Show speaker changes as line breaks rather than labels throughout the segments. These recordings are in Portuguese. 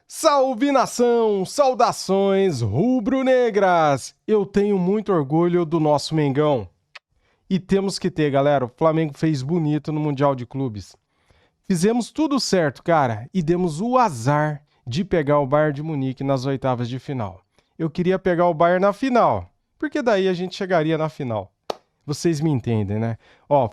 Salve nação, saudações rubro-negras! Eu tenho muito orgulho do nosso Mengão. E temos que ter, galera, o Flamengo fez bonito no Mundial de Clubes. Fizemos tudo certo, cara, e demos o azar de pegar o Bayern de Munique nas oitavas de final. Eu queria pegar o Bayern na final, porque daí a gente chegaria na final. Vocês me entendem, né?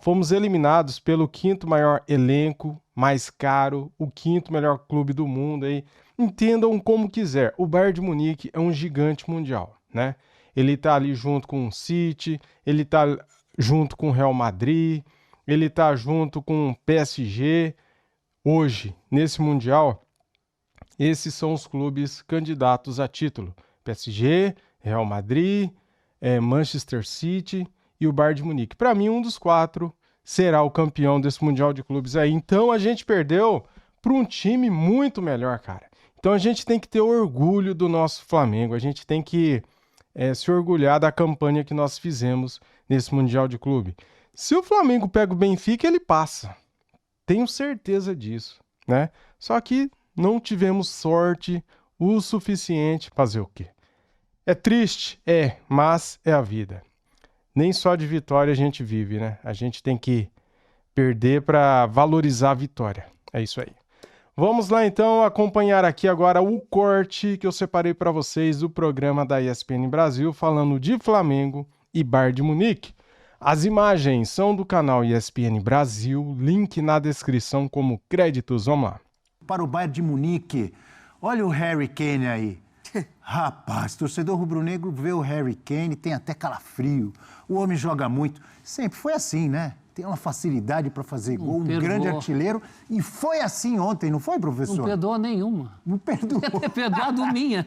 Fomos eliminados pelo quinto maior elenco, mais caro, o quinto melhor clube do mundo aí. Entendam como quiser. O Bayern de Munique é um gigante mundial, né? Ele tá ali junto com o City, ele tá junto com o Real Madrid, ele tá junto com o PSG. Hoje, nesse Mundial, esses são os clubes candidatos a título. PSG, Real Madrid, Manchester City e o Bayern de Munique. Para mim, um dos quatro será o campeão desse Mundial de Clubes aí. Então, a gente perdeu para um time muito melhor, cara. Então, a gente tem que ter orgulho do nosso Flamengo. A gente tem que se orgulhar da campanha que nós fizemos nesse Mundial de Clube. Se o Flamengo pega o Benfica, ele passa. Tenho certeza disso, né? Só que não tivemos sorte o suficiente. Fazer o quê? É triste? Mas é a vida. Nem só de vitória a gente vive, né? A gente tem que perder para valorizar a vitória. É isso aí. Vamos lá então acompanhar aqui agora o corte que eu separei para vocês do programa da ESPN Brasil falando de Flamengo e Bayern de Munique. As imagens são do canal ESPN Brasil, link na descrição como créditos. Vamos lá.
Para o Bayern de Munique, olha o Harry Kane aí. Rapaz, torcedor rubro-negro vê o Harry Kane, tem até calafrio. O homem joga muito. Sempre foi assim, né? Tem uma facilidade para fazer gol, um grande artilheiro. E foi assim ontem, não foi, professor?
Não perdoa nenhuma.
Não perdoou.
Ia ter perdoado minha.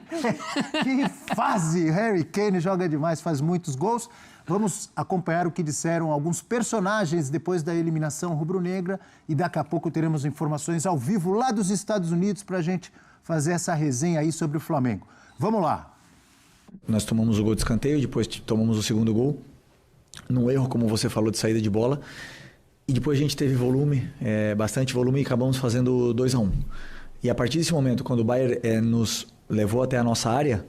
Que fase! Harry Kane joga demais, faz muitos gols. Vamos acompanhar o que disseram alguns personagens depois da eliminação rubro-negra. E daqui a pouco teremos informações ao vivo lá dos Estados Unidos para a gente fazer essa resenha aí sobre o Flamengo. Vamos lá.
Nós tomamos o gol de escanteio, depois tomamos o segundo gol. Num erro, como você falou, de saída de bola. E depois a gente teve volume, bastante volume, e acabamos fazendo 2-1. E a partir desse momento, quando o Bayern nos levou até a nossa área,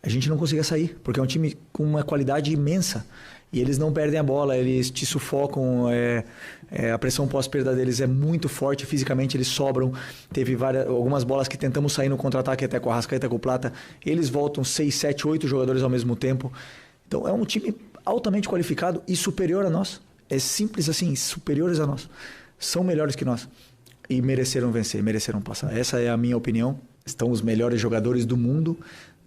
a gente não conseguia sair, porque é um time com uma qualidade imensa. E eles não perdem a bola, eles te sufocam, a pressão pós-perda deles é muito forte, fisicamente eles sobram. Teve algumas bolas que tentamos sair no contra-ataque, até com a Arrascaeta, com o Plata. Eles voltam 6, 7, 8 jogadores ao mesmo tempo. Então é um time altamente qualificado e superior a nós. É simples assim, superiores a nós. São melhores que nós. E mereceram vencer, mereceram passar. Essa é a minha opinião. Estão os melhores jogadores do mundo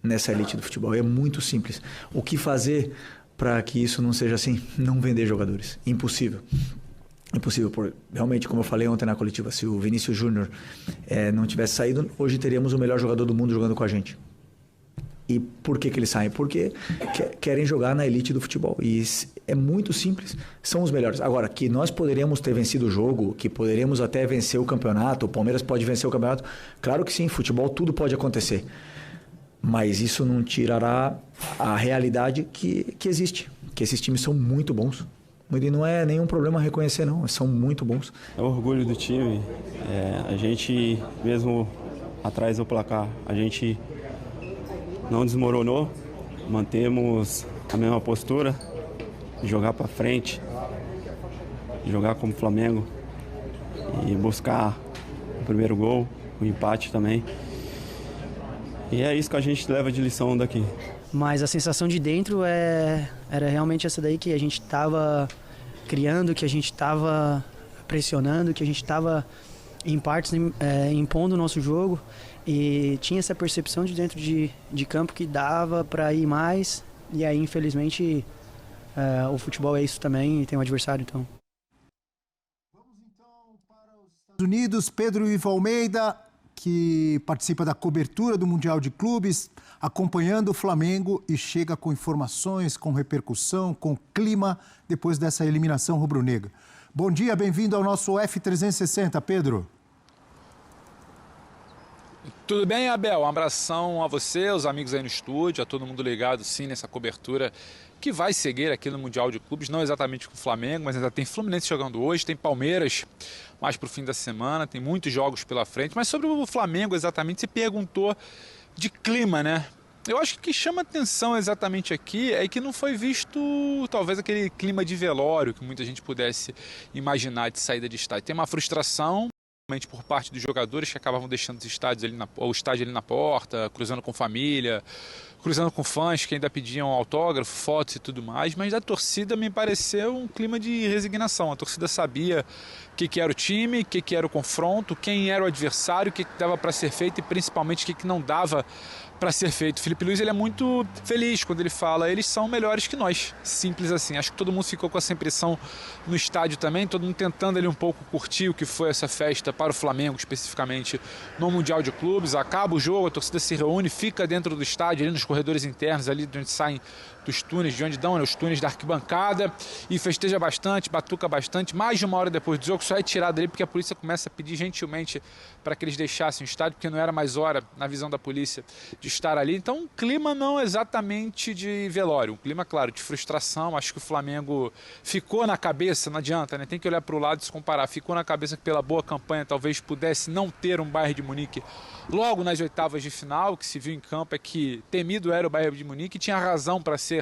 nessa elite do futebol. É muito simples. O que fazer para que isso não seja assim? Não vender jogadores. Impossível. Impossível. Realmente, como eu falei ontem na coletiva, se o Vinícius Júnior não tivesse saído, hoje teríamos o melhor jogador do mundo jogando com a gente. E por que eles saem? Porque querem jogar na elite do futebol. E é muito simples. São os melhores. Agora, que nós poderíamos ter vencido o jogo, que poderíamos até vencer o campeonato, o Palmeiras pode vencer o campeonato. Claro que sim, futebol tudo pode acontecer. Mas isso não tirará a realidade que existe. Que esses times são muito bons. E não é nenhum problema reconhecer, não. São muito bons.
É o orgulho do time. A gente, mesmo atrás do placar, a gente não desmoronou, mantemos a mesma postura, jogar para frente, jogar como Flamengo e buscar o primeiro gol, o empate também. E é isso que a gente leva de lição daqui.
Mas a sensação de dentro era realmente essa daí, que a gente estava criando, que a gente estava pressionando, que a gente estava em partes impondo o nosso jogo. E tinha essa percepção de dentro de campo que dava para ir mais. E aí, infelizmente, o futebol é isso também e tem um adversário, então.
Vamos então para os Estados Unidos. Pedro Ivo Almeida, que participa da cobertura do Mundial de Clubes, acompanhando o Flamengo e chega com informações, com repercussão, com clima, depois dessa eliminação rubro-negra. Bom dia, bem-vindo ao nosso F360, Pedro.
Tudo bem, Abel? Um abração a você, aos amigos aí no estúdio, a todo mundo ligado, sim, nessa cobertura que vai seguir aqui no Mundial de Clubes, não exatamente com o Flamengo, mas ainda tem Fluminense jogando hoje, tem Palmeiras mais para o fim da semana, tem muitos jogos pela frente. Mas sobre o Flamengo exatamente, você perguntou de clima, né? Eu acho que o que chama atenção exatamente aqui é que não foi visto talvez aquele clima de velório que muita gente pudesse imaginar de saída de estádio. Tem uma frustração por parte dos jogadores que acabavam deixando o estádio ali na porta, cruzando com família, cruzando com fãs que ainda pediam autógrafo, fotos e tudo mais, mas da torcida me pareceu um clima de resignação. A torcida sabia o que era o time, o que era o confronto, quem era o adversário, o que dava para ser feito e principalmente o que não dava para ser feito. O Felipe Luiz ele é muito feliz quando ele fala, eles são melhores que nós, simples assim. Acho que todo mundo ficou com essa impressão no estádio também, todo mundo tentando ali um pouco curtir o que foi essa festa para o Flamengo, especificamente no Mundial de Clubes. Acaba o jogo, a torcida se reúne, fica dentro do estádio, ali nos corredores internos, ali de onde saem dos túneis, de onde dão, né, os túneis da arquibancada, e festeja bastante, batuca bastante. Mais de uma hora depois do jogo, só é tirado ali porque a polícia começa a pedir gentilmente para que eles deixassem o estádio, porque não era mais hora, na visão da polícia, de estar ali. Então, um clima não exatamente de velório, um clima, claro, de frustração. Acho que o Flamengo ficou na cabeça, não adianta, né? Tem que olhar para o lado e se comparar. Ficou na cabeça que pela boa campanha talvez pudesse não ter um Bayern de Munique logo nas oitavas de final. O que se viu em campo é que temido era o Bayern de Munique, tinha razão para ser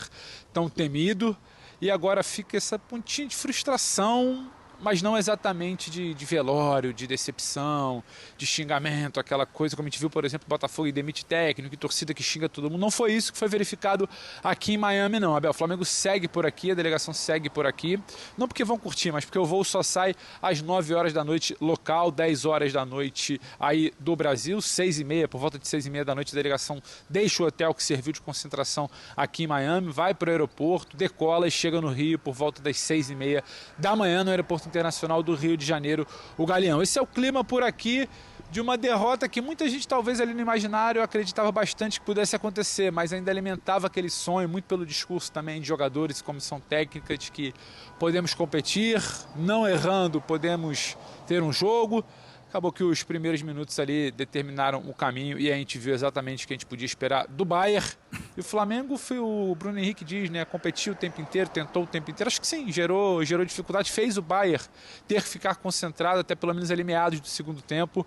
tão temido, e agora fica essa pontinha de frustração, mas não exatamente de velório, de decepção, de xingamento, aquela coisa como a gente viu, por exemplo, Botafogo e demite técnico, e torcida que xinga todo mundo. Não foi isso que foi verificado aqui em Miami, não, Abel. O Flamengo segue por aqui, a delegação segue por aqui, não porque vão curtir, mas porque o voo só sai às 9 horas da noite local, 10 horas da noite aí do Brasil, 6h30, por volta de 6h30 da noite, a delegação deixa o hotel que serviu de concentração aqui em Miami, vai para o aeroporto, decola e chega no Rio por volta das 6h30 da manhã no aeroporto internacional do Rio de Janeiro, o Galeão. Esse é o clima por aqui de uma derrota que muita gente talvez ali no imaginário acreditava bastante que pudesse acontecer, mas ainda alimentava aquele sonho, muito pelo discurso também de jogadores e comissão técnica, de que podemos competir, não errando, podemos ter um jogo. Acabou que os primeiros minutos ali determinaram o caminho e a gente viu exatamente o que a gente podia esperar do Bayern. E o Flamengo, foi o Bruno Henrique diz, né, competiu o tempo inteiro, tentou o tempo inteiro. Acho que sim, gerou dificuldade, fez o Bayern ter que ficar concentrado até pelo menos ali meados do segundo tempo.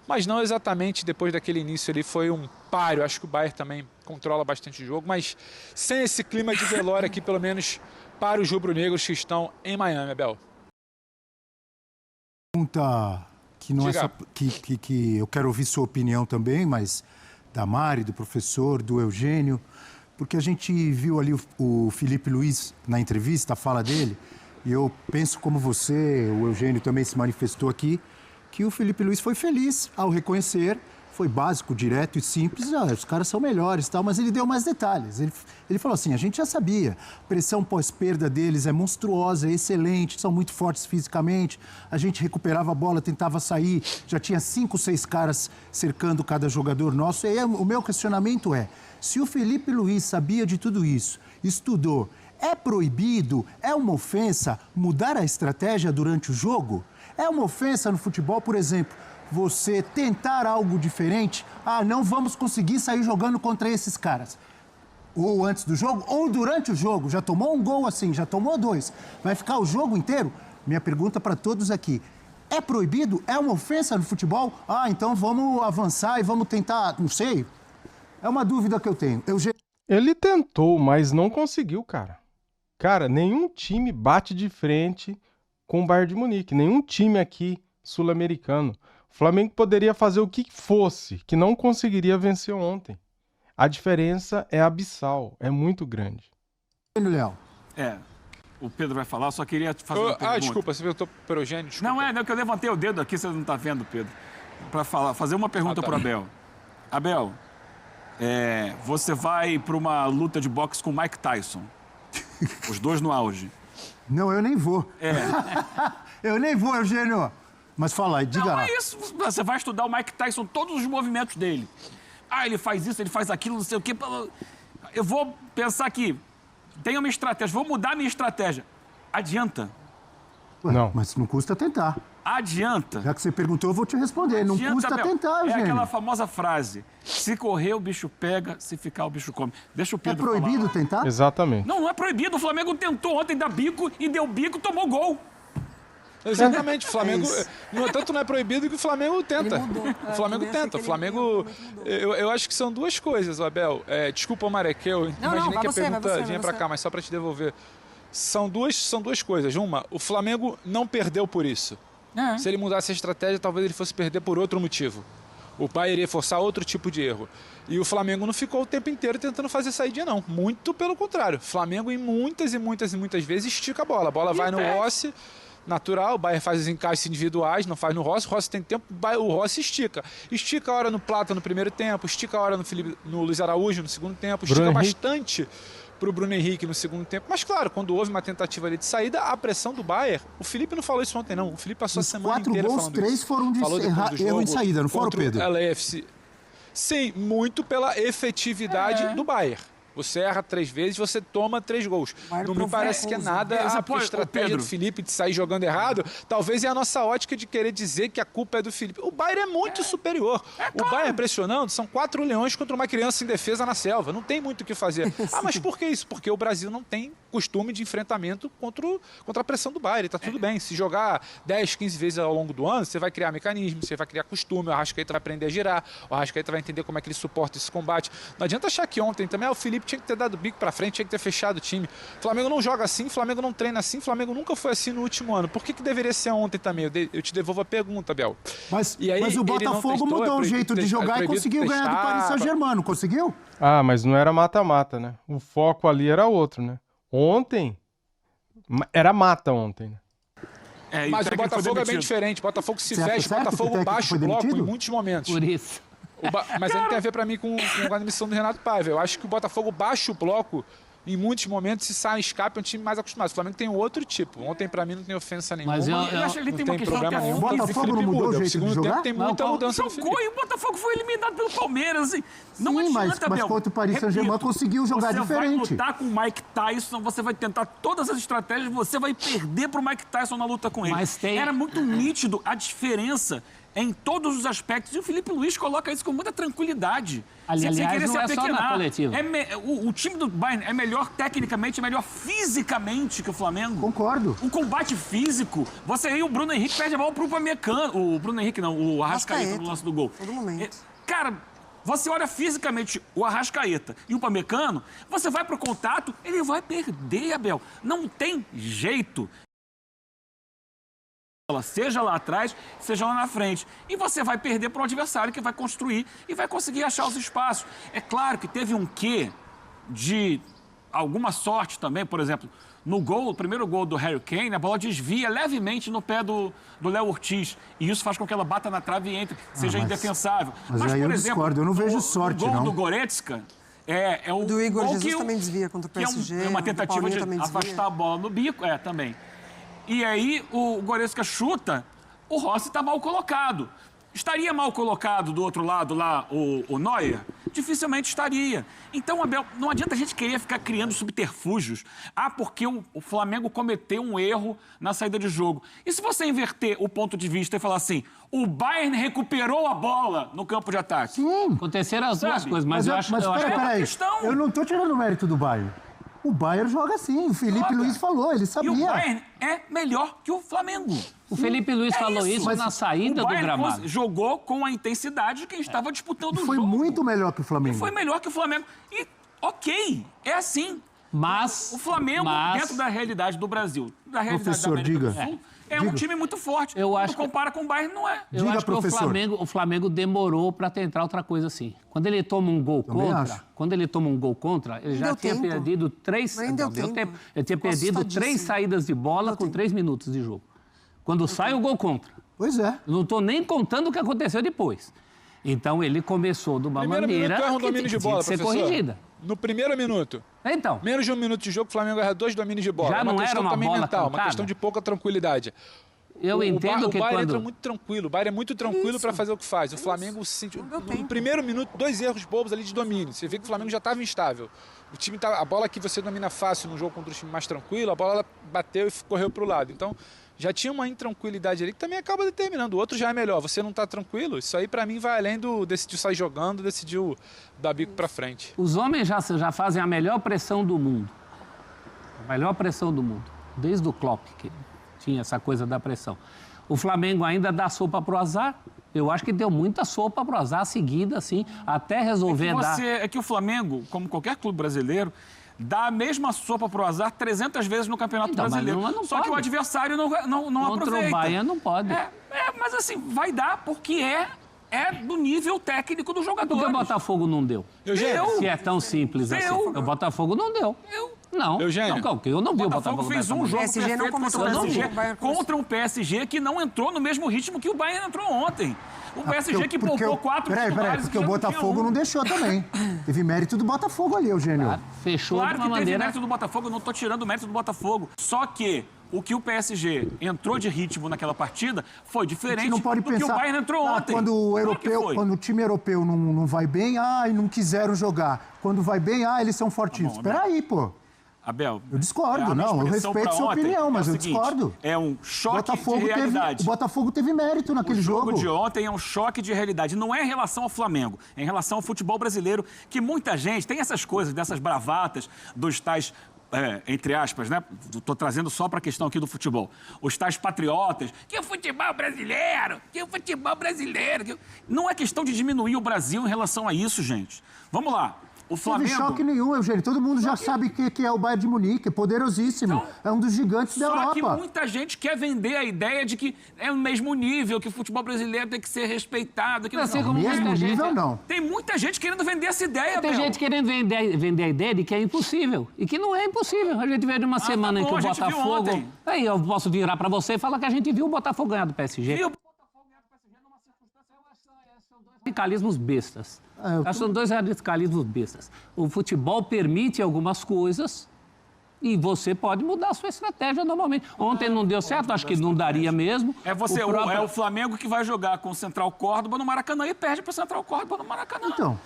Mas não exatamente depois daquele início ali, foi um páreo. Acho que o Bayern também controla bastante o jogo, mas sem esse clima de velório aqui, pelo menos para os rubro-negros que estão em Miami, Abel.
Pergunta que não
Diga.
que eu quero ouvir sua opinião também, mas da Mari, do professor, do Eugênio, porque a gente viu ali o Felipe Luiz na entrevista, a fala dele, e eu penso como você, o Eugênio também se manifestou aqui, que o Felipe Luiz foi feliz ao reconhecer, foi básico, direto e simples, os caras são melhores e tal, mas ele deu mais detalhes. Ele falou assim, a gente já sabia, a pressão pós-perda deles é monstruosa, é excelente, são muito fortes fisicamente, a gente recuperava a bola, tentava sair, já tinha 5, 6 caras cercando cada jogador nosso. E aí, o meu questionamento é, se o Felipe Luiz sabia de tudo isso, estudou, é proibido, é uma ofensa mudar a estratégia durante o jogo? É uma ofensa no futebol, por exemplo, você tentar algo diferente? Ah, não vamos conseguir sair jogando contra esses caras. Ou antes do jogo, ou durante o jogo. Já tomou um gol assim, já tomou 2. Vai ficar o jogo inteiro? Minha pergunta para todos aqui. É proibido? É uma ofensa no futebol? Ah, então vamos avançar e vamos tentar, não sei. É uma dúvida que eu tenho.
Ele tentou, mas não conseguiu, cara. Cara, nenhum time bate de frente com o Bayern de Munique. Nenhum time aqui sul-americano. O Flamengo poderia fazer o que fosse, que não conseguiria vencer ontem. A diferença é abissal, é muito grande.
Léo.
O Pedro vai falar, só queria te fazer uma pergunta.
Desculpa, você perguntou para o Eugênio, desculpa.
Não, que eu levantei o dedo aqui, você não está vendo, Pedro. Para fazer uma pergunta para o Abel. Abel, você vai para uma luta de boxe com o Mike Tyson. Os dois no auge.
Não, eu nem vou. Eu nem vou, Eugênio. Mas fala aí, diga lá.
Não é isso. Você vai estudar o Mike Tyson, todos os movimentos dele. Ah, ele faz isso, ele faz aquilo, não sei o quê. Eu vou pensar aqui, tem uma estratégia, vou mudar a minha estratégia. Adianta?
Ué,
Não.
Mas não custa tentar.
Adianta.
Já que você perguntou, eu vou te responder. Não
Adianta,
custa
Abel.
tentar,
É
gente.
aquela famosa frase: se correr, o bicho pega, se ficar, o bicho come. Deixa o
É
Pedro
proibido
falar.
tentar?
Exatamente.
Não, não é proibido. O Flamengo tentou ontem dar bico e deu bico, tomou gol.
Exatamente, o Flamengo. No entanto, não é proibido que o Flamengo tenta. O Flamengo tenta. O Flamengo. Eu acho que são duas coisas, Abel. Desculpa, Maré, que eu imaginei que a pergunta vinha pra cá, mas só pra te devolver. São duas coisas. Uma, o Flamengo não perdeu por isso. Se ele mudasse a estratégia, talvez ele fosse perder por outro motivo. O Bayern ia forçar outro tipo de erro. E o Flamengo não ficou o tempo inteiro tentando fazer saída, não. Muito pelo contrário. O Flamengo, em muitas vezes, estica a bola. A bola vai no Rossi, natural, o Bayern faz os encaixes individuais, não faz no Rossi. O Rossi tem tempo, o Rossi estica. Estica a hora no Plata no primeiro tempo, estica a hora no Luiz Araújo no segundo tempo, estica bastante para o Bruno Henrique no segundo tempo. Mas, claro, quando houve uma tentativa ali de saída, a pressão do Bayern... O Felipe não falou isso ontem, não. O Felipe passou a semana inteira falando isso.
4 gols, 3 foram de erro em saída, não foram, Pedro?
LAFC. Sim, muito pela efetividade do Bayern. Você erra 3 vezes, você toma 3 gols. Não me parece que é nada a estratégia do Felipe de sair jogando errado. Talvez é a nossa ótica de querer dizer que a culpa é do Felipe. O Bayern é muito superior. O Bayern pressionando, são 4 leões contra uma criança em defesa na selva. Não tem muito o que fazer. Mas por que isso? Porque o Brasil não tem costume de enfrentamento contra a pressão do Bayern. Tá tudo bem. Se jogar 10, 15 vezes ao longo do ano, você vai criar mecanismo, você vai criar costume, o Arrascaeta vai aprender a girar, o Arrascaeta vai entender como é que ele suporta esse combate. Não adianta achar que ontem também o Felipe tinha que ter dado bico pra frente, tinha que ter fechado o time. O Flamengo não joga assim, o Flamengo não treina assim, o Flamengo nunca foi assim no último ano. Por que deveria ser ontem também? Eu te devolvo a pergunta, Bel.
Mas o Botafogo mudou o jeito de jogar e conseguiu ganhar do Paris Saint-Germain, não conseguiu?
Ah, mas não era mata-mata, né? O foco ali era outro, né? Ontem, era mata ontem, né?
Mas o Botafogo é bem diferente. O Botafogo se fecha, o Botafogo baixa o bloco em muitos momentos.
Por isso.
Mas ele tem a ver pra mim com a admissão do Renato Paiva. Eu acho que o Botafogo baixa o bloco em muitos momentos, e sai em escape, é um time mais acostumado. O Flamengo tem um outro tipo. Ontem, pra mim, não tem ofensa nenhuma.
Mas
Eu acho que ele tem uma questão que
O Botafogo não mudou o jeito de
segundo
jogar?
tempo tem muita mudança no
Jogou e o Botafogo foi eliminado pelo Palmeiras. Assim. Não
Sim,
adianta,
mas contra o Paris Saint-Germain conseguiu jogar diferente.
Você vai lutar com o Mike Tyson, você vai tentar todas as estratégias, você vai perder pro Mike Tyson na luta com ele. Era muito nítido a diferença em todos os aspectos. E o Felipe Luiz coloca isso com muita tranquilidade.
Aliás, não é só na coletiva.
O time do Bayern é melhor tecnicamente, é melhor fisicamente que o Flamengo.
Concordo.
O combate físico. Você aí, o Bruno Henrique perde a bola pro Upamecano. O Bruno Henrique não, o Arrascaeta no lance do gol.
Todo momento.
Cara, você olha fisicamente o Arrascaeta e o Upamecano, você vai pro contato, ele vai perder, Abel. Não tem jeito. Seja lá atrás, seja lá na frente. E você vai perder para o adversário que vai construir e vai conseguir achar os espaços. É claro que teve um quê de alguma sorte também, por exemplo, no gol, o primeiro gol do Harry Kane, a bola desvia levemente no pé do Léo Ortiz. E isso faz com que ela bata na trave e entre, seja indefensável.
Mas aí
por
eu
exemplo,
discordo, eu não vejo sorte,
o gol
não.
do Goretzka é o
do Igor
gol
Jesus
que
também desvia contra o PSG.
é uma tentativa de afastar a bola no bico, também. E aí o Goretzka chuta, o Rossi está mal colocado. Estaria mal colocado do outro lado lá o Neuer? Dificilmente estaria. Então, Abel, não adianta a gente querer ficar criando subterfúgios. Porque o Flamengo cometeu um erro na saída de jogo. E se você inverter o ponto de vista e falar assim, o Bayern recuperou a bola no campo de ataque?
Sim.
Aconteceram as duas coisas, mas eu acho que
peraí, eu não estou tirando o mérito do Bayern. O Bayern joga assim, o Felipe Luiz falou, ele sabia.
E o Bayern é melhor que o Flamengo.
O Felipe Luiz falou isso na saída do gramado.
Jogou com a intensidade de quem estava disputando o jogo.
Foi muito melhor que o Flamengo.
Foi melhor que o Flamengo. E, ok, é assim.
Mas...
O Flamengo, dentro da realidade do Brasil, da realidade
professor,
da América do Sul, um time muito forte. Quando compara com o Bayern, não é.
Eu acho que o Flamengo demorou para tentar outra coisa assim. Quando ele toma um gol contra, ele já tinha perdido 3... Não deu tempo. Ele tinha perdido 3 saídas de bola com 3 minutos de jogo. Quando sai o gol contra.
Pois é.
Não estou nem contando o que aconteceu depois. Então, ele começou de uma maneira que tinha que ser corrigida.
No primeiro minuto.
Então.
Menos de 1 minuto de jogo, o Flamengo erra 2 domínios de bola.
Já não era uma bola
mental,
cantada?
uma questão de pouca tranquilidade.
Eu entendo que
o Bayern
quando...
entra muito tranquilo. O Bayern é muito tranquilo para fazer o que faz. O Flamengo se sentiu... No primeiro minuto, 2 erros bobos ali de domínio. Você vê que o Flamengo já estava instável. O time a bola que você domina fácil num jogo contra um time mais tranquilo, a bola ela bateu e correu para o lado. Então, já tinha uma intranquilidade ali que também acaba determinando. O outro já é melhor, você não está tranquilo. Isso aí, para mim, vai além do decidiu sair jogando, decidiu dar bico para frente.
Os homens já fazem a melhor pressão do mundo. A melhor pressão do mundo. Desde o Klopp, que tinha essa coisa da pressão. O Flamengo ainda dá sopa pro azar. Eu acho que deu muita sopa pro azar seguida, assim, até resolver dar.
É que o Flamengo, como qualquer clube brasileiro, dá a mesma sopa pro azar 300 vezes no Campeonato Brasileiro.
Mas não
Só
pode.
que o adversário não aproveita.
Contra o Bahia não pode.
Mas assim, vai dar porque é do nível técnico do jogador.
Por que o Botafogo não deu? Se é tão simples assim. O Botafogo não deu. Não.
Eugênio.
Eu não vi o Botafogo
fez um jogo
PSG não
perfeito contra um PSG que não entrou no mesmo ritmo que o Bayern entrou ontem. O PSG que poupou 4
Peraí, porque o Botafogo não deixou também. Teve mérito do Botafogo ali, Eugênio.
Claro, fechou
Claro
de
que
uma
teve
maneira...
mérito do Botafogo, eu não estou tirando o mérito do Botafogo. Só que o que o PSG entrou de ritmo naquela partida foi diferente
não pode
do que o Bayern entrou ontem.
Quando o time europeu não vai bem, e não quiseram jogar. Quando vai bem, eles são fortinhos. Espera aí, pô.
Abel,
eu discordo, eu respeito sua opinião, mas eu discordo.
É um choque de realidade.
O Botafogo teve mérito naquele jogo.
O jogo de ontem é um choque de realidade. Não é em relação ao Flamengo, é em relação ao futebol brasileiro, que muita gente tem essas coisas, dessas bravatas, dos tais, entre aspas, né? Estou trazendo só para a questão aqui do futebol. Os tais patriotas, que o futebol brasileiro, Não é questão de diminuir o Brasil em relação a isso, gente. Vamos lá. O Flamengo...
Não teve choque nenhum, Eugênio. Todo mundo já sabe que é o Bayern de Munique, é poderosíssimo. Então, é um dos gigantes da Europa.
Só que muita gente quer vender a ideia de que é o mesmo nível, que o futebol brasileiro tem que ser respeitado. Que
mesmo nível, não.
Tem muita gente querendo vender essa ideia,
Tem gente querendo vender a ideia de que é impossível. E que não é impossível. A gente vê de uma semana em que o Botafogo... Aí eu posso virar para você e falar que a gente viu o Botafogo ganhar do PSG.
Viu?
Radicalismos bestas. São dois radicalismos bestas. O futebol permite algumas coisas e você pode mudar a sua estratégia normalmente. Ontem não deu certo, acho que não daria mesmo.
É o Flamengo que vai jogar com o Central Córdoba no Maracanã e perde para o Central Córdoba no Maracanã.
Então,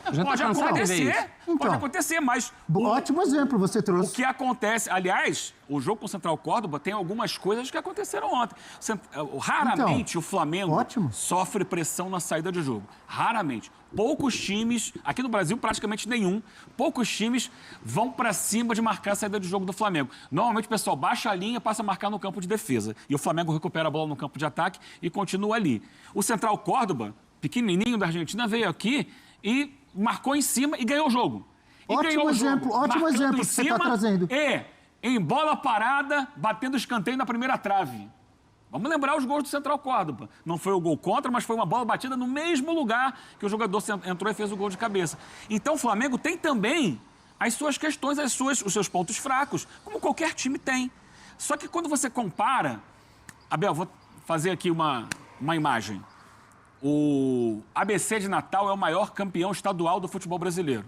pode acontecer, mas...
Ótimo exemplo você trouxe.
O que acontece... Aliás, o jogo com o Central Córdoba tem algumas coisas que aconteceram ontem. Raramente o Flamengo sofre pressão na saída de jogo. Raramente. Poucos times, aqui no Brasil praticamente nenhum, poucos times vão para cima de marcar a saída de jogo do Flamengo. Normalmente o pessoal baixa a linha e passa a marcar no campo de defesa. E o Flamengo recupera a bola no campo de ataque e continua ali. O Central Córdoba, pequenininho da Argentina, veio aqui e marcou em cima e ganhou o jogo.
Ótimo exemplo que você está trazendo.
Em bola parada, batendo escanteio na primeira trave. Vamos lembrar os gols do Central Córdoba. Não foi o gol contra, mas foi uma bola batida no mesmo lugar que o jogador entrou e fez o gol de cabeça. Então o Flamengo tem também as suas questões, os seus pontos fracos, como qualquer time tem. Só que quando você compara... Abel, vou fazer aqui uma imagem. O ABC de Natal é o maior campeão estadual do futebol brasileiro.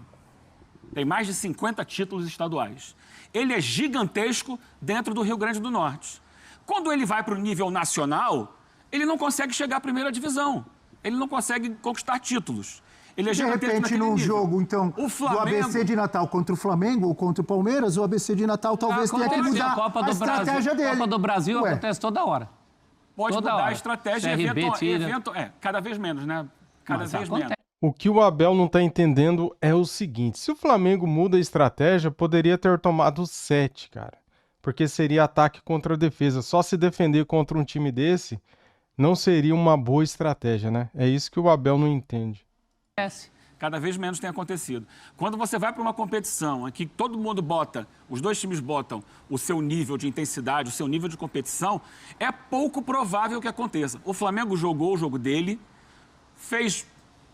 Tem mais de 50 títulos estaduais. Ele é gigantesco dentro do Rio Grande do Norte. Quando ele vai para o nível nacional, ele não consegue chegar à primeira divisão. Ele não consegue conquistar títulos. Ele é gigantesco
de repente, num jogo, então, do ABC de Natal contra o Flamengo ou contra o Palmeiras, o ABC de Natal talvez tenha que mudar a estratégia dele.
A Copa do Brasil acontece toda hora.
Pode mudar a estratégia cada vez menos, né? Cada vez menos.
O que o Abel não está entendendo é o seguinte: se o Flamengo muda a estratégia, poderia ter tomado 7, cara. Porque seria ataque contra a defesa. Só se defender contra um time desse não seria uma boa estratégia, né? É isso que o Abel não entende.
Cada vez menos tem acontecido. Quando você vai para uma competição em que todo mundo os dois times botam o seu nível de intensidade, o seu nível de competição, é pouco provável que aconteça. O Flamengo jogou o jogo dele, fez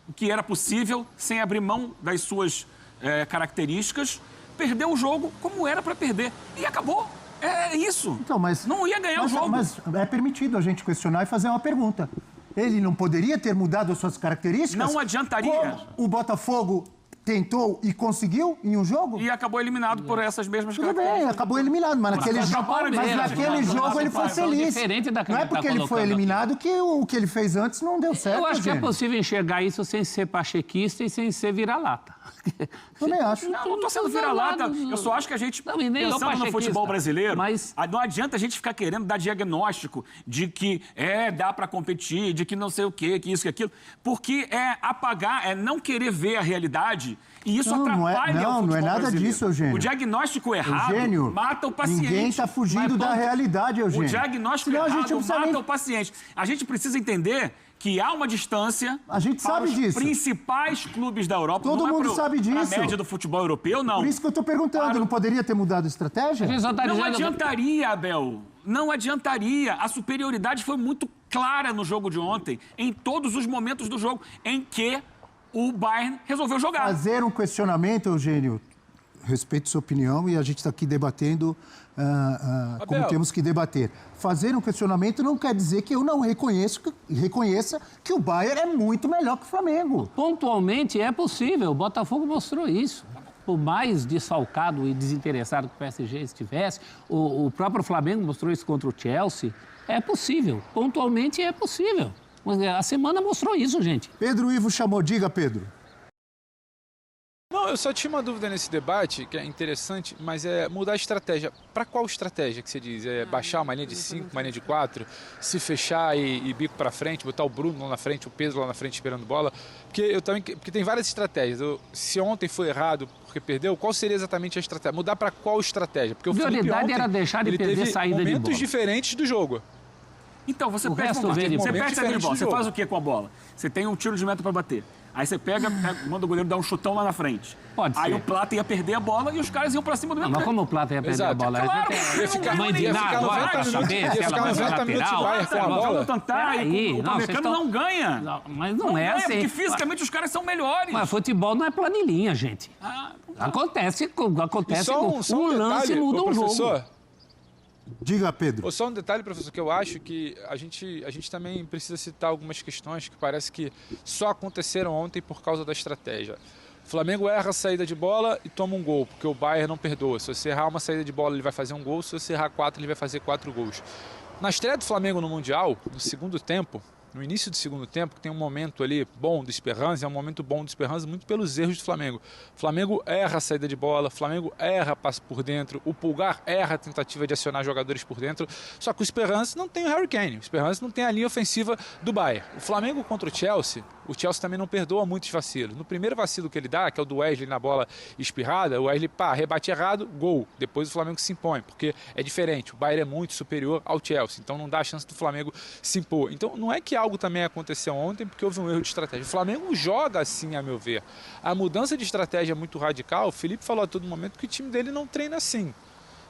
o que era possível, sem abrir mão das suas características, perdeu o jogo como era para perder. E acabou. É isso.
Então,
não ia ganhar o jogo.
Mas é permitido a gente questionar e fazer uma pergunta. Ele não poderia ter mudado as suas características?
Não adiantaria.
Como o Botafogo tentou e conseguiu em um jogo?
E acabou eliminado por essas mesmas
Tudo bem, acabou eliminado, mas naquele jogo ele foi feliz. Não é porque ele foi eliminado que o que ele fez antes não deu certo.
Eu acho que é possível enxergar isso sem ser pachequista e sem ser vira-lata.
Também acho.
Não estou sendo vira-lata. Eu só acho que a gente, pensando no futebol brasileiro, não adianta a gente ficar querendo dar diagnóstico de que dá para competir, de que não sei o quê, que isso, que aquilo, porque é apagar, é não querer ver a realidade. E isso atrapalha o futebol
não é nada
brasileiro.
disso, Eugênio.
O diagnóstico errado mata o paciente.
Ninguém está fugindo da realidade, Eugênio.
O diagnóstico errado mata o paciente. A gente precisa entender que há uma distância para os principais clubes da Europa.
Todo mundo sabe disso.
A média do futebol europeu, não.
Por isso que eu estou perguntando, não poderia ter mudado a estratégia?
Não adiantaria, Abel. Não adiantaria. A superioridade foi muito clara no jogo de ontem, em todos os momentos do jogo, em que o Bayern resolveu jogar.
Fazer um questionamento, Eugênio, respeito sua opinião e a gente está aqui debatendo como temos que debater. Fazer um questionamento não quer dizer que eu não reconheça que o Bayern é muito melhor que o Flamengo.
Pontualmente é possível, o Botafogo mostrou isso. Por mais desfalcado e desinteressado que o PSG estivesse, o próprio Flamengo mostrou isso contra o Chelsea. É possível, pontualmente é possível. A semana mostrou isso, gente.
Pedro Ivo chamou, diga, Pedro.
Não, eu só tinha uma dúvida nesse debate, que é interessante, mas é mudar a estratégia. Para qual estratégia que você diz? É baixar uma linha de 5, uma linha de 4, se fechar e bico para frente, botar o Bruno lá na frente, o Pedro lá na frente esperando bola? Porque tem várias estratégias. Se ontem foi errado porque perdeu, qual seria exatamente a estratégia? Mudar para qual estratégia? Porque
a prioridade era deixar de perder saída de bola.
Momentos diferentes do jogo.
Então, você perde saída de bola. Você faz o que com a bola? Você tem um tiro de meta para bater. Aí você manda o goleiro dar um chutão lá na frente.
Pode ser.
Aí o Plata ia perder a bola e os caras iam pra cima do meio.
Mas como o Plata ia perder a bola?
Claro,
ia ficar 90 minutos de Bayern com a bola.
O Pamecano não ganha.
Mas não é assim.
Porque fisicamente os caras são melhores.
Mas futebol não é planilhinha, gente. Acontece um lance muda um jogo.
Diga, Pedro.
Só um detalhe, professor, que eu acho que a gente também precisa citar algumas questões que parece que só aconteceram ontem por causa da estratégia. O Flamengo erra a saída de bola e toma um gol, porque o Bayern não perdoa. Se você errar uma saída de bola, ele vai fazer um gol. Se você errar 4, ele vai fazer 4 gols. Na estreia do Flamengo no Mundial, no segundo tempo, no início do segundo tempo, que tem um momento ali bom do Esperança, é um momento bom do Esperança muito pelos erros do Flamengo. O Flamengo erra a saída de bola, o Flamengo erra passe por dentro, o Pulgar erra a tentativa de acionar jogadores por dentro, só que o Esperança não tem o Harry Kane, o Esperança não tem a linha ofensiva do Bayern. O Flamengo contra o Chelsea também não perdoa muitos vacilos. No primeiro vacilo que ele dá, que é o do Wesley na bola espirrada, o Wesley rebate errado, gol. Depois o Flamengo se impõe, porque é diferente, o Bayern é muito superior ao Chelsea, então não dá a chance do Flamengo se impor. Então não é que algo também aconteceu ontem porque houve um erro de estratégia. O Flamengo joga assim, a meu ver. A mudança de estratégia é muito radical. O Felipe falou a todo momento que o time dele não treina assim.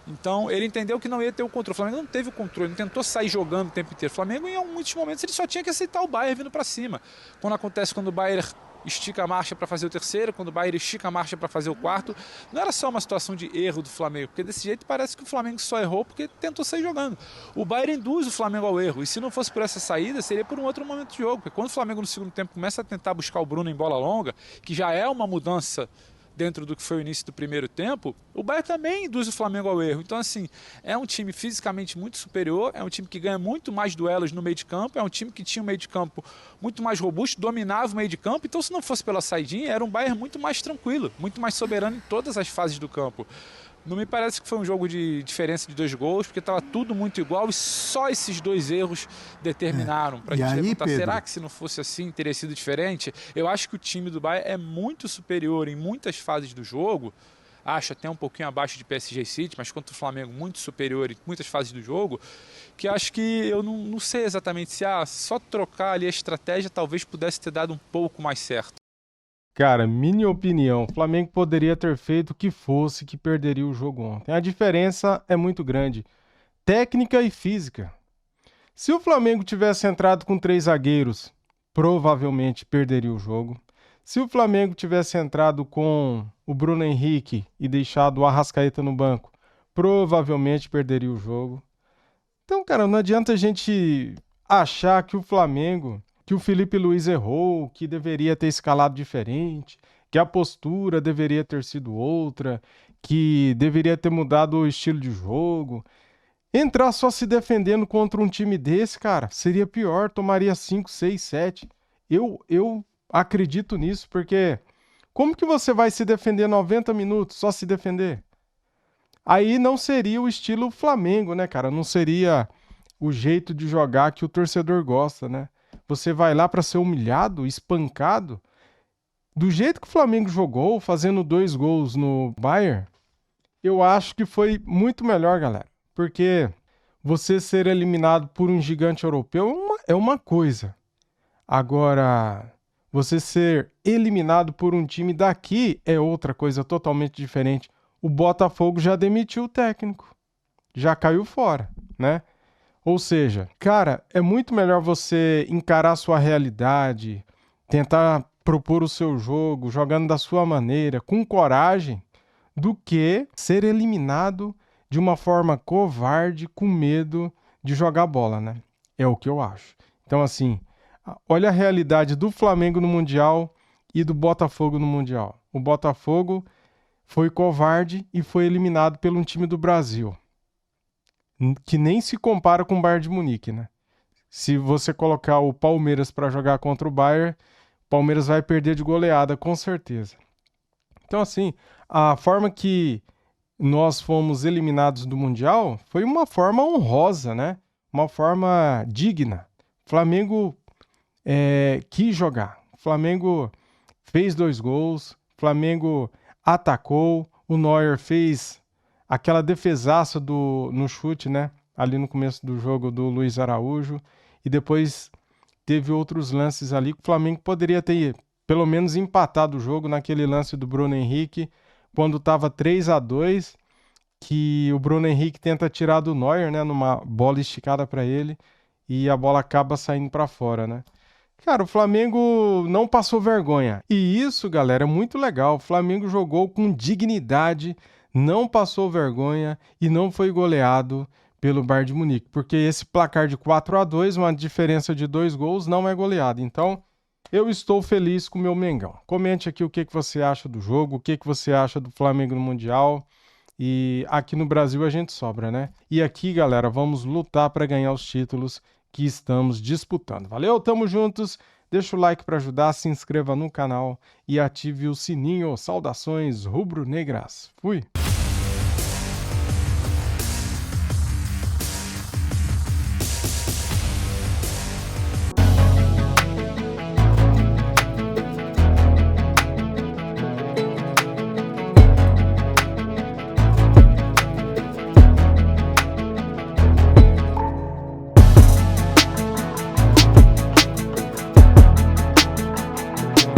Então ele entendeu que não ia ter o controle. O Flamengo não teve o controle, não tentou sair jogando o tempo inteiro. O Flamengo, em muitos momentos, ele só tinha que aceitar o Bayern vindo para cima. Quando o Bayern estica a marcha para fazer o terceiro, quando o Bayern estica a marcha para fazer o quarto, não era só uma situação de erro do Flamengo, porque desse jeito parece que o Flamengo só errou porque tentou sair jogando. O Bayern induz o Flamengo ao erro, e se não fosse por essa saída, seria por um outro momento de jogo, porque quando o Flamengo no segundo tempo começa a tentar buscar o Bruno em bola longa, que já é uma mudança dentro do que foi o início do primeiro tempo, o Bayern também induz o Flamengo ao erro. Então, assim, é um time fisicamente muito superior, é um time que ganha muito mais duelos no meio de campo, é um time que tinha um meio de campo muito mais robusto, dominava o meio de campo. Então, se não fosse pela saidinha, era um Bayern muito mais tranquilo, muito mais soberano em todas as fases do campo. Não me parece que foi um jogo de diferença de 2 gols, porque estava tudo muito igual e só esses 2 erros determinaram. Para a gente perguntar, será que se não fosse assim teria sido diferente? Eu acho que o time do Bayern é muito superior em muitas fases do jogo, acho até um pouquinho abaixo de PSG e City, mas contra o Flamengo muito superior em muitas fases do jogo, que acho que eu não sei exatamente se só trocar ali a estratégia talvez pudesse ter dado um pouco mais certo.
Cara, minha opinião, o Flamengo poderia ter feito o que fosse que perderia o jogo ontem. A diferença é muito grande, técnica e física. Se o Flamengo tivesse entrado com 3 zagueiros, provavelmente perderia o jogo. Se o Flamengo tivesse entrado com o Bruno Henrique e deixado o Arrascaeta no banco, provavelmente perderia o jogo. Então, cara, não adianta a gente achar que o Flamengo, que o Felipe Luiz errou, que deveria ter escalado diferente, que a postura deveria ter sido outra, que deveria ter mudado o estilo de jogo. Entrar só se defendendo contra um time desse, cara, seria pior, tomaria 5, 6, 7. Eu acredito nisso, porque como que você vai se defender 90 minutos, só se defender? Aí não seria o estilo Flamengo, né, cara? Não seria o jeito de jogar que o torcedor gosta, né? Você vai lá para ser humilhado, espancado. Do jeito que o Flamengo jogou, fazendo 2 gols no Bayern, eu acho que foi muito melhor, galera. Porque você ser eliminado por um gigante europeu é uma coisa. Agora, você ser eliminado por um time daqui é outra coisa totalmente diferente. O Botafogo já demitiu o técnico. Já caiu fora, né? Ou seja, cara, é muito melhor você encarar a sua realidade, tentar propor o seu jogo, jogando da sua maneira, com coragem, do que ser eliminado de uma forma covarde, com medo de jogar bola, né? É o que eu acho. Então, assim, olha a realidade do Flamengo no Mundial e do Botafogo no Mundial. O Botafogo foi covarde e foi eliminado por um time do Brasil, que nem se compara com o Bayern de Munique, né? Se você colocar o Palmeiras para jogar contra o Bayern, o Palmeiras vai perder de goleada, com certeza. Então, assim, a forma que nós fomos eliminados do Mundial foi uma forma honrosa, né? Uma forma digna. O Flamengo quis jogar. O Flamengo fez 2 gols. O Flamengo atacou. O Neuer fez aquela defesaça no chute, né? Ali no começo do jogo do Luiz Araújo. E depois teve outros lances ali que o Flamengo poderia ter pelo menos empatado o jogo naquele lance do Bruno Henrique, quando estava 3-2, que o Bruno Henrique tenta tirar do Neuer, né? Numa bola esticada para ele e a bola acaba saindo para fora, né? Cara, o Flamengo não passou vergonha. E isso, galera, é muito legal. O Flamengo jogou com dignidade, não passou vergonha e não foi goleado pelo Bayern de Munique. Porque esse placar de 4-2, uma diferença de 2 gols, não é goleada. Então, eu estou feliz com o meu Mengão. Comente aqui o que você acha do jogo, o que você acha do Flamengo no Mundial. E aqui no Brasil a gente sobra, né? E aqui, galera, vamos lutar para ganhar os títulos que estamos disputando. Valeu, tamo juntos. Deixa o like para ajudar, se inscreva no canal e ative o sininho. Saudações rubro-negras. Fui!